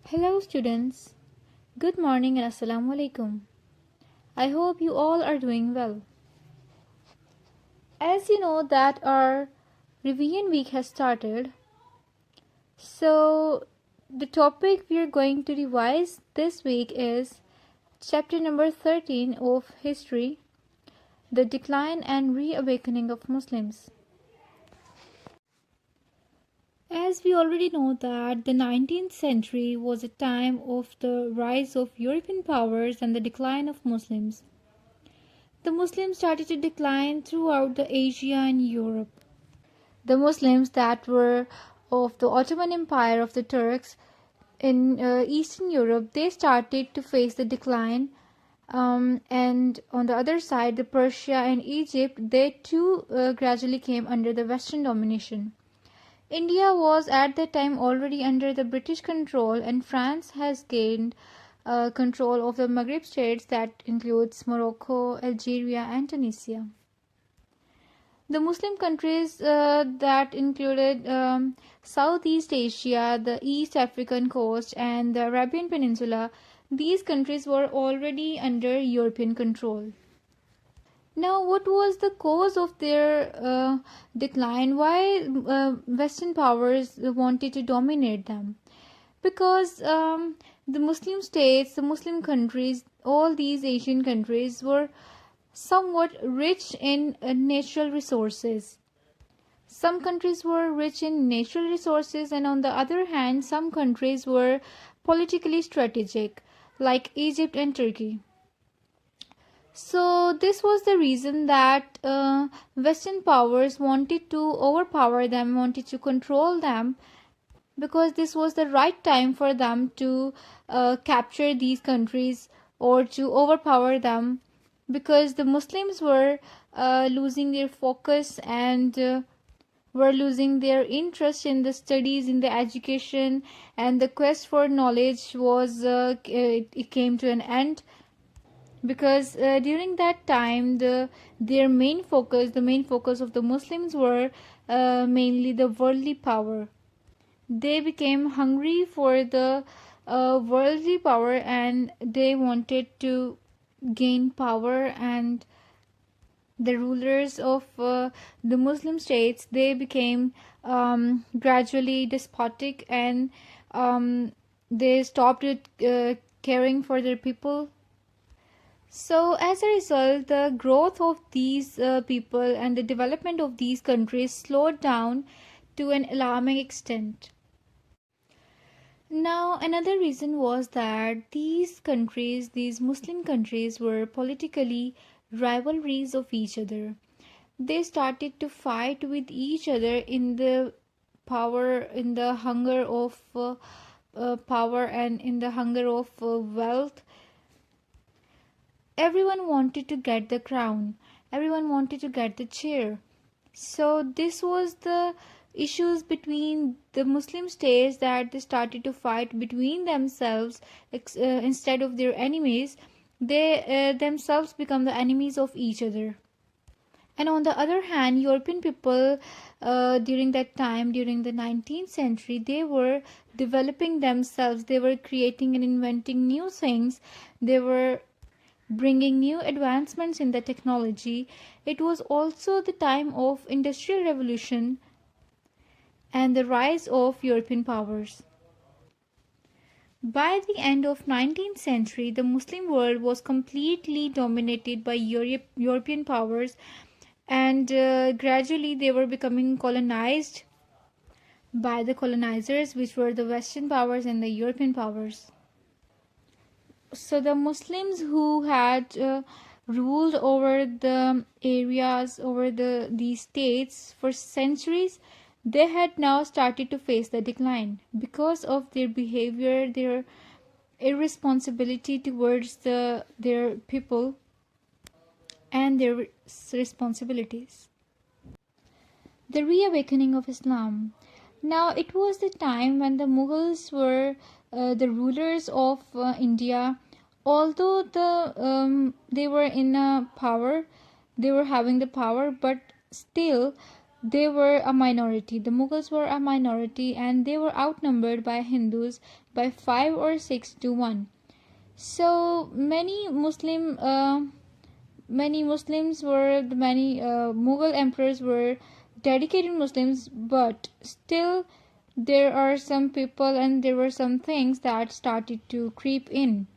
Hello students, good morning and assalamu alaikum. I hope you all are doing well. As you know that our revision week has started, so the topic we are going to revise this week is chapter number 13 of history, the decline and reawakening of Muslims. As we already know that the 19th century was a time of the rise of European powers and the decline of Muslims. The Muslims started to decline throughout the Asia and Europe. The Muslims that were of the Ottoman Empire of the Turks in Eastern Europe, they started to face the decline. And on the other side, the Persia and Egypt, they too gradually came under the Western domination. India was at that time already under the British control, and France has gained control of the Maghreb states that includes Morocco, Algeria, and Tunisia. The Muslim countries that included Southeast Asia, the East African coast, and the Arabian Peninsula, these countries were already under European control. Now, what was the cause of their decline? Why Western powers wanted to dominate them? Because the Muslim states, the Muslim countries, all these Asian countries were somewhat rich in natural resources. Some countries were rich in natural resources, and on the other hand, some countries were politically strategic, like Egypt and Turkey. So, this was the reason that Western powers wanted to overpower them, wanted to control them, because this was the right time for them to capture these countries or to overpower them, because the Muslims were losing their focus and were losing their interest in the studies, in the education, and the quest for knowledge was it came to an end, because during that time the main focus of the Muslims were mainly the worldly power. They became hungry for the worldly power, and they wanted to gain power, and the rulers of the Muslim states, they became gradually despotic, and they stopped caring for their people. So, as a result, the growth of these people and the development of these countries slowed down to an alarming extent. Now, another reason was that these countries, these Muslim countries, were politically rivalries of each other. They started to fight with each other in the power, in the hunger of power, and in the hunger of wealth. Everyone wanted to get the crown, everyone wanted to get the chair. So, this was the issues between the Muslim states, that they started to fight between themselves instead of their enemies. They themselves become the enemies of each other. And on the other hand, European people during that time, during the 19th century, they were developing themselves, they were creating and inventing new things, they were bringing new advancements in the technology. It was also the time of industrial revolution and the rise of European powers. By the end of 19th century, the Muslim world was completely dominated by European powers, and gradually they were becoming colonized by the colonizers, which were the Western powers and the European powers. So the Muslims who had ruled over the areas, over these states for centuries, they had now started to face the decline because of their behavior, their irresponsibility towards their people, and their responsibilities. The reawakening of Islam. Now, it was the time when the Mughals were the rulers of India. Although they were in power, they were having the power, but still they were a minority. The Mughals were a minority, and they were outnumbered by Hindus by 5 or 6 to 1. So many Muslims were the many Mughal emperors were dedicated Muslims, but still there are some people and there were some things that started to creep in.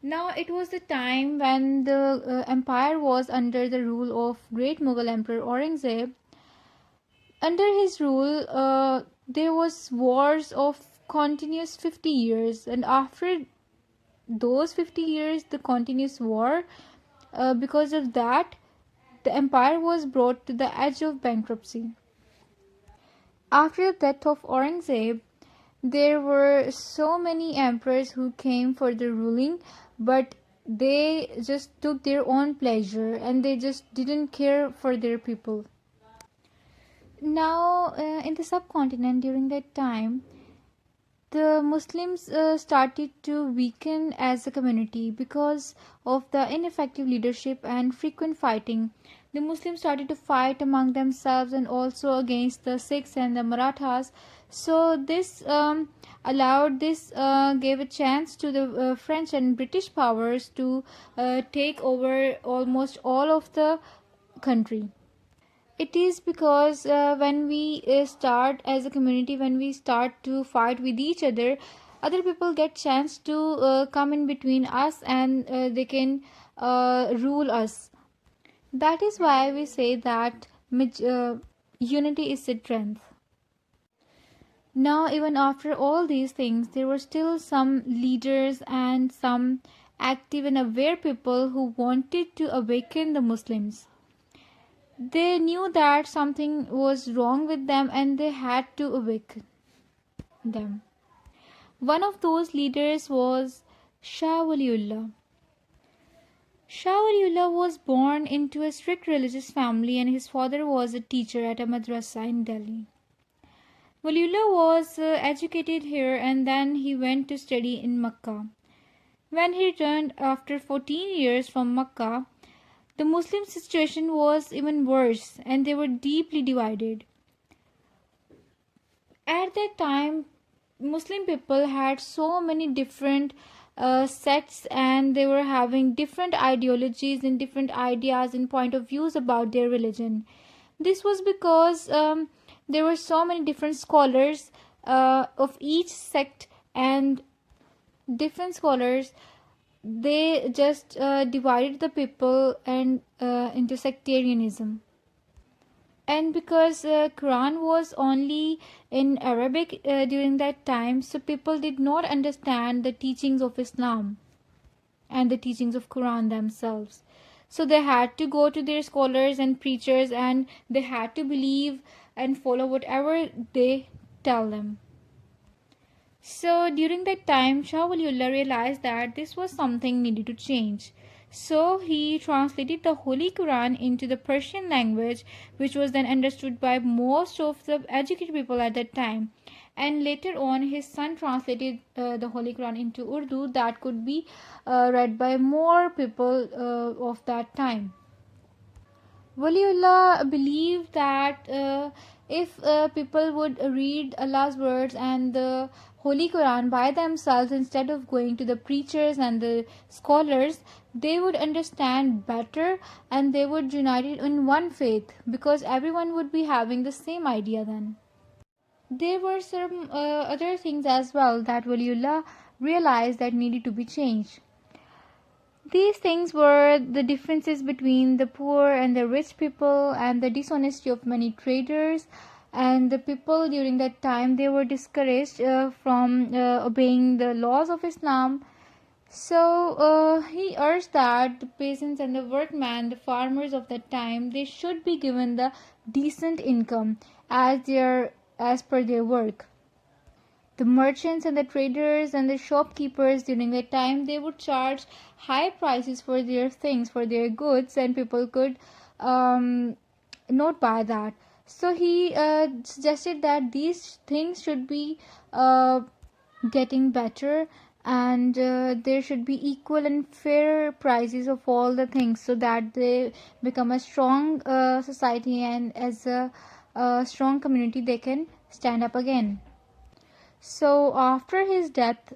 Now it was the time when the empire was under the rule of great Mughal emperor Aurangzeb. Under his rule, there was wars of continuous 50 years, and after those 50 years, the continuous war, because of that, the empire was brought to the edge of bankruptcy. After the death of Aurangzeb, there were so many emperors who came for the ruling, but they just took their own pleasure and they just didn't care for their people. Now, in the subcontinent during that time, the Muslims started to weaken as a community because of the ineffective leadership and frequent fighting. The Muslims started to fight among themselves and also against the Sikhs and the Marathas. So this gave a chance to the French and British powers to take over almost all of the country. It is because when we start as a community, when we start to fight with each other people get chance to come in between us, and they can rule us. That is why we say that unity is strength. Now, even after all these things, there were still some leaders and some active and aware people who wanted to awaken the Muslims. They knew that something was wrong with them and they had to awaken them. One of those leaders was Shah Waliullah. Shah Waliullah was born into a strict religious family, and his father was a teacher at a madrasa in Delhi. Waliullah was educated here and then he went to study in Makkah. When he returned after 14 years from Makkah, the Muslim situation was even worse and they were deeply divided. At that time, Muslim people had so many different sects, and they were having different ideologies and different ideas and point of views about their religion. This was because there were so many different scholars of each sect, and different scholars, they just divided the people and into sectarianism. And because Quran was only in Arabic during that time, so people did not understand the teachings of Islam and the teachings of Quran themselves. So they had to go to their scholars and preachers, and they had to believe and follow whatever they tell them. So during that time, Shah Waliullah realized that this was something needed to change. So he translated the Holy Quran into the Persian language, which was then understood by most of the educated people at that time. And later on, his son translated the Holy Quran into Urdu that could be read by more people of that time. Waliullah believed that if people would read Allah's words and the Holy Quran by themselves instead of going to the preachers and the scholars, they would understand better and they would unite it in one faith, because everyone would be having the same idea then. There were some other things as well that Waliullah realized that needed to be changed. These things were the differences between the poor and the rich people, and the dishonesty of many traders, and the people during that time, they were discouraged from obeying the laws of Islam. So he urged that the peasants and the workmen, the farmers of that time, they should be given the decent income as per their work. The merchants and the traders and the shopkeepers during that time, they would charge high prices for their things, for their goods, and people could not buy that. So he suggested that these things should be getting better, and there should be equal and fair prices of all the things, so that they become a strong society, and as a strong community they can stand up again. So after his death,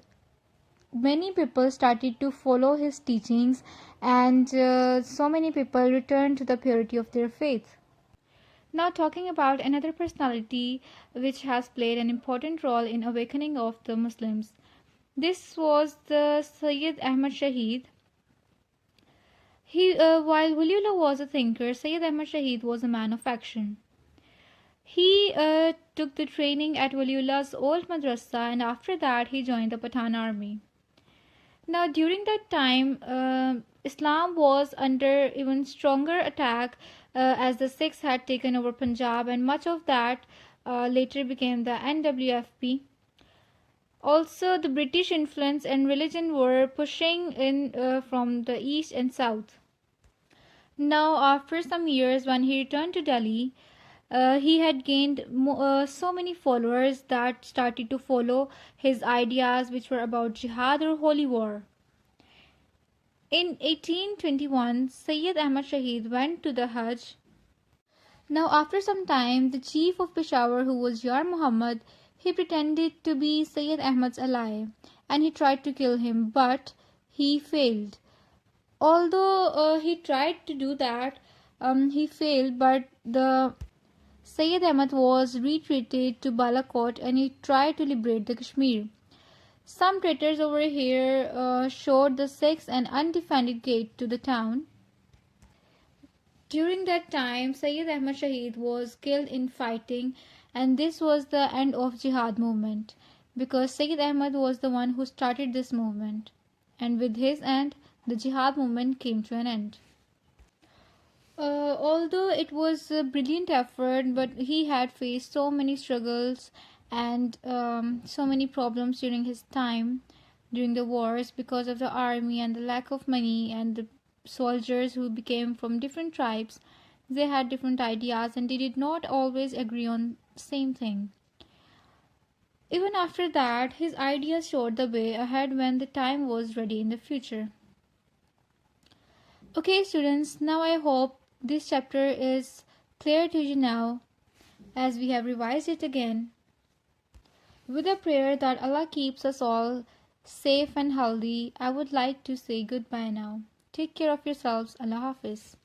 many people started to follow his teachings, and so many people returned to the purity of their faith. Now, talking about another personality which has played an important role in awakening of the Muslims. This was the Sayyid Ahmad Shaheed. While Waliullah was a thinker, Sayyid Ahmad Shaheed was a man of action. He took the training at Waliullah's old madrasa, and after that he joined the Pathan army. Now, during that time, Islam was under even stronger attack, as the Sikhs had taken over Punjab, and much of that later became the NWFP. Also, the British influence and religion were pushing in from the east and south. Now, after some years, when he returned to Delhi, he had gained so many followers that started to follow his ideas, which were about jihad or holy war. In 1821, Sayyid Ahmad Shaheed went to the Hajj. Now, after some time, the chief of Peshawar, who was Yar Muhammad, he pretended to be Sayyid Ahmad's ally, and he tried to kill him, but he failed. Although he tried to do that, he failed, but the Sayyid Ahmad was retreated to Balakot, and he tried to liberate the Kashmir. Some traitors over here showed the Sikhs an undefended gate to the town. During that time, Sayyid Ahmad Shaheed was killed in fighting, and this was the end of jihad movement, because Sayyid Ahmad was the one who started this movement, and with his end, the jihad movement came to an end. Although it was a brilliant effort, but he had faced so many struggles and so many problems during his time, during the wars, because of the army and the lack of money, and the soldiers who became from different tribes. They had different ideas, and they did not always agree on the same thing. Even after that, his ideas showed the way ahead when the time was ready in the future. Okay, students, now I hope this chapter is clear to you now, as we have revised it again. With a prayer that Allah keeps us all safe and healthy, I would like to say goodbye now. Take care of yourselves. Allah Hafiz.